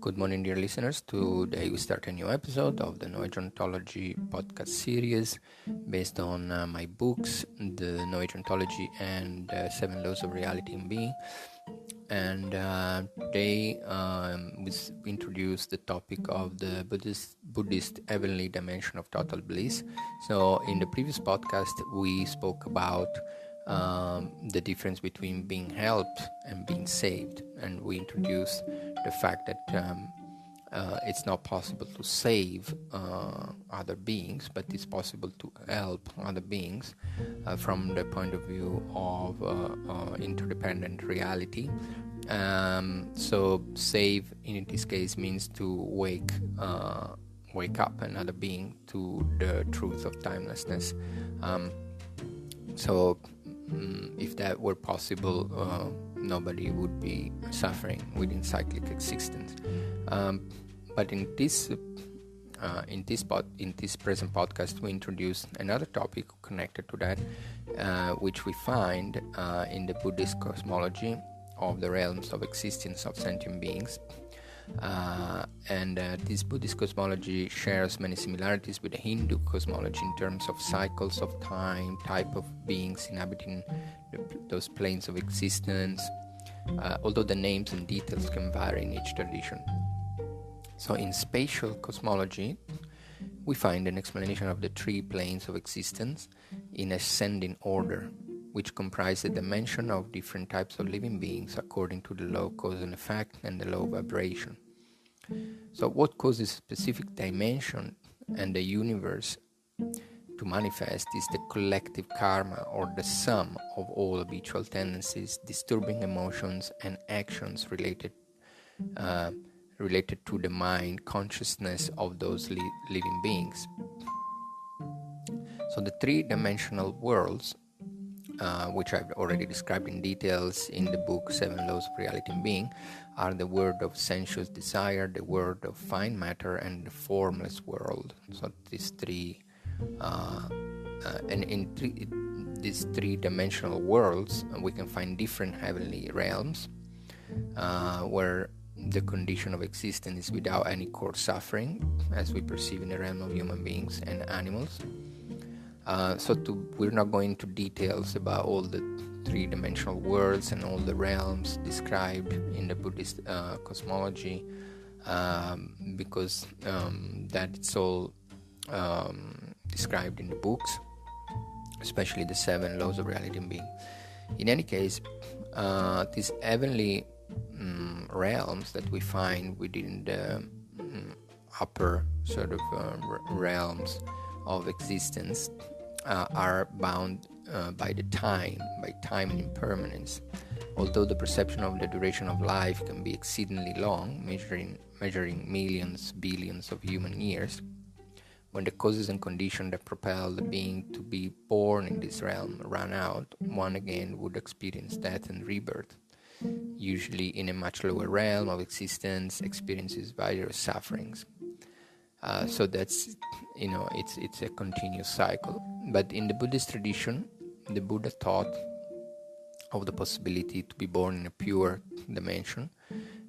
Good morning, dear listeners. Today we start a new episode of the Ontology podcast series based on my books, the Ontology and 7 Laws of Reality and Being. And today we introduce the topic of the Buddhist heavenly dimension of total bliss. So in the previous podcast, we spoke about the difference between being helped and being saved, and we introduced the fact that it's not possible to save other beings, but it's possible to help other beings from the point of view of interdependent reality. So save in this case means to wake up another being to the truth of timelessness. If that were possible, nobody would be suffering within cyclic existence. But in this present podcast, we introduce another topic connected to that, which we find in the Buddhist cosmology of the realms of existence of sentient beings. This Buddhist cosmology shares many similarities with the Hindu cosmology in terms of cycles of time, type of beings inhabiting those planes of existence, although the names and details can vary in each tradition. So in spatial cosmology, we find an explanation of the 3 planes of existence in ascending order, which comprise the dimension of different types of living beings according to the law of cause and effect and the law of vibration. So what causes a specific dimension and the universe to manifest is the collective karma, or the sum of all habitual tendencies, disturbing emotions and actions related to the mind consciousness of those living beings. So the 3-dimensional worlds, which I've already described in details in the book 7 Laws of Reality and Being, are the world of sensuous desire, the world of fine matter, and the formless world. So these three, these 3-dimensional worlds, we can find different heavenly realms, where the condition of existence is without any coarse suffering, as we perceive in the realm of human beings and animals. We're not going into details about all the 3-dimensional worlds and all the realms described in the Buddhist cosmology, because that's all described in the books, especially the 7 Laws of Reality and Being. In any case, these heavenly realms that we find within the upper sort of realms of existence are bound by time and impermanence. Although the perception of the duration of life can be exceedingly long, measuring millions, billions of human years, when the causes and conditions that propel the being to be born in this realm run out, one again would experience death and rebirth, usually in a much lower realm of existence, experiences various sufferings. So that's, it's a continuous cycle. But in the Buddhist tradition, the Buddha taught of the possibility to be born in a pure dimension,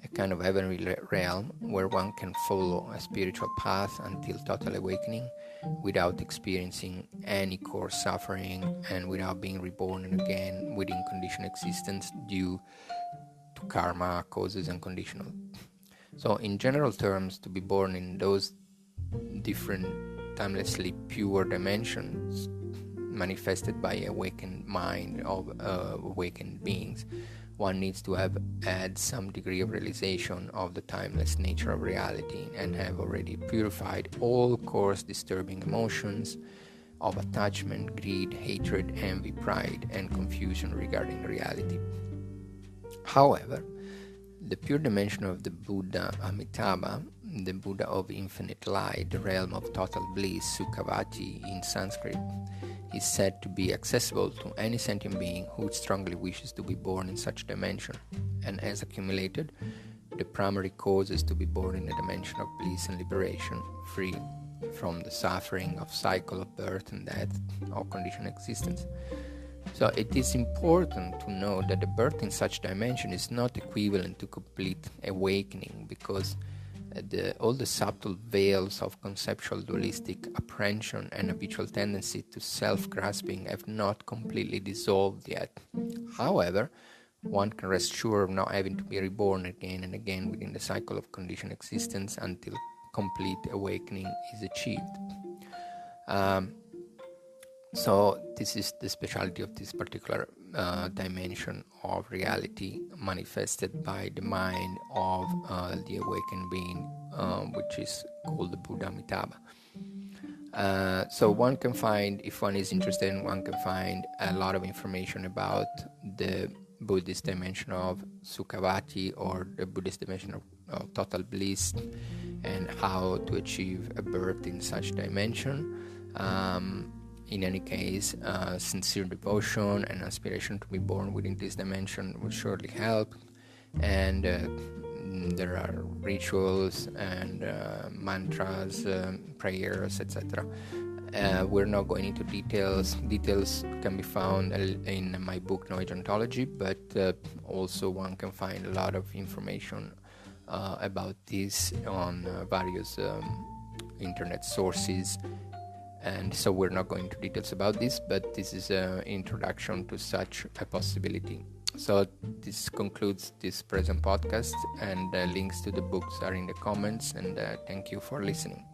a kind of heavenly realm where one can follow a spiritual path until total awakening without experiencing any coarse suffering and without being reborn again within conditioned existence due to karma, causes and conditional. So in general terms, to be born in those different timelessly pure dimensions manifested by awakened mind of awakened beings, one needs to have had some degree of realization of the timeless nature of reality and have already purified all coarse disturbing emotions of attachment, greed, hatred, envy, pride, and confusion regarding reality. However, the pure dimension of the Buddha Amitabha, the Buddha of infinite light, the realm of total bliss, Sukhavati in Sanskrit, is said to be accessible to any sentient being who strongly wishes to be born in such dimension, and has accumulated the primary causes to be born in a dimension of bliss and liberation, free from the suffering of cycle of birth and death or conditioned existence. So it is important to know that the birth in such dimension is not equivalent to complete awakening, because all the subtle veils of conceptual dualistic apprehension and habitual tendency to self-grasping have not completely dissolved yet. However, one can rest sure of not having to be reborn again and again within the cycle of conditioned existence until complete awakening is achieved. So this is the speciality of this particular dimension of reality manifested by the mind of the awakened being, which is called the Buddha Amitabha. So one can find, if one is interested, one can find a lot of information about the Buddhist dimension of Sukhavati, or the Buddhist dimension of total bliss, and how to achieve a birth in such dimension. In any case, sincere devotion and aspiration to be born within this dimension will surely help. And there are rituals and mantras, prayers, etc. We're not going into details. Details can be found in my book, Ontology, but also one can find a lot of information about this on various internet sources. And so we're not going into details about this, but this is an introduction to such a possibility. So this concludes this present podcast, and links to the books are in the comments, and thank you for listening.